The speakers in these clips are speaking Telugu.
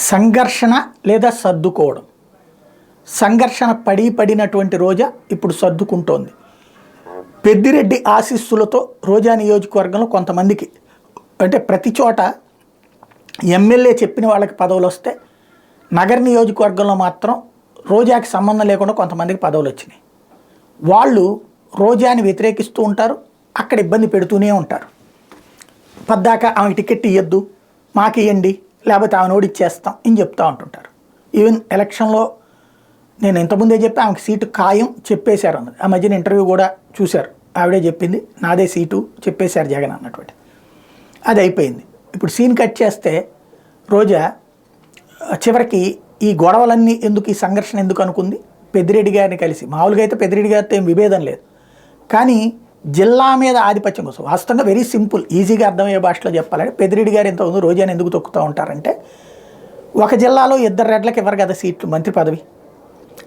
సంఘర్షణ లేదా సర్దుకోవడం. సంఘర్షణ పడినటువంటి రోజా ఇప్పుడు సర్దుకుంటోంది. పెద్దిరెడ్డి ఆశీస్సులతో రోజా నియోజకవర్గంలో కొంతమందికి, అంటే ప్రతి చోట ఎమ్మెల్యే చెప్పిన వాళ్ళకి పదవులు వస్తే నగర నియోజకవర్గంలో మాత్రం రోజాకి సంబంధం లేకుండా కొంతమందికి పదవులు వచ్చినాయి. వాళ్ళు రోజాని వ్యతిరేకిస్తూ ఉంటారు, అక్కడ ఇబ్బంది పెడుతూనే ఉంటారు. పద్దాక ఆమెకి టికెట్ ఇవ్వద్దు, మాకు ఇవ్వండి, లేకపోతే ఆమె నోడి ఇచ్చేస్తాం అని చెప్తూ ఉంటుంటారు. ఈవెన్ ఎలక్షన్లో నేను ఇంతకుముందే చెప్పి ఆమెకి సీటు ఖాయం చెప్పేశారు అన్నది. ఆ మధ్యన ఇంటర్వ్యూ కూడా చూశారు, ఆవిడే చెప్పింది నాదే సీటు చెప్పేశారు జగన్ అన్నటువంటి. అది అయిపోయింది. ఇప్పుడు సీన్ కట్ చేస్తే రోజా చివరికి ఈ గొడవలన్నీ ఎందుకు, ఈ సంఘర్షణ ఎందుకు అనుకుంది, పెద్దిరెడ్డి గారిని కలిసి. మామూలుగా అయితే పెద్దిరెడ్డి గారితో ఏం విభేదం లేదు, కానీ జిల్లా మీద ఆధిపత్యం కోసం, వాస్తవంగా వెరీ సింపుల్, ఈజీగా అర్థమయ్యే భాషలో చెప్పాలంటే పెద్దిరెడ్డి గారు ఇంతకుముందు రోజాని ఎందుకు తొక్కుతూ ఉంటారంటే, ఒక జిల్లాలో 2 రెడ్లకి ఇవ్వరు కదా సీట్లు, మంత్రి పదవి.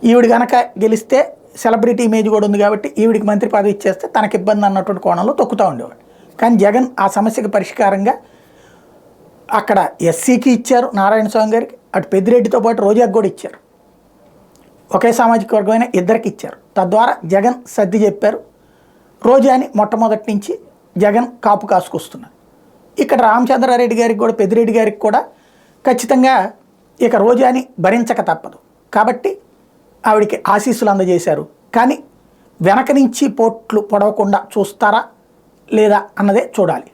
ఈవిడ కనుక గెలిస్తే సెలబ్రిటీ ఇమేజ్ కూడా ఉంది కాబట్టి ఈవిడికి మంత్రి పదవి ఇచ్చేస్తే తనకి ఇబ్బంది అన్నటువంటి కోణంలో తొక్కుతూ ఉండేవాడు. కానీ జగన్ ఆ సమస్యకి పరిష్కారంగా అక్కడ ఎస్సీకి ఇచ్చారు నారాయణ స్వామి గారికి, అటు పెద్దిరెడ్డితో పాటు రోజాకి కూడా ఇచ్చారు. ఒకే సామాజిక వర్గమైన ఇద్దరికి ఇచ్చారు. తద్వారా జగన్ సర్ది చెప్పారు. రోజాని మొట్టమొదటి నుంచి జగన్ కాపు కాసుకొస్తున్నారు. ఇక్కడ రామచంద్రారెడ్డి గారికి కూడా, పెద్దిరెడ్డి గారికి కూడా ఖచ్చితంగా ఇక రోజాని భరించక తప్పదు కాబట్టి ఆవిడికి ఆశీస్సులు అందజేశారు. కానీ వెనక నుంచి పోట్లు పొడవకుండా చూస్తారా లేదా అన్నదే చూడాలి.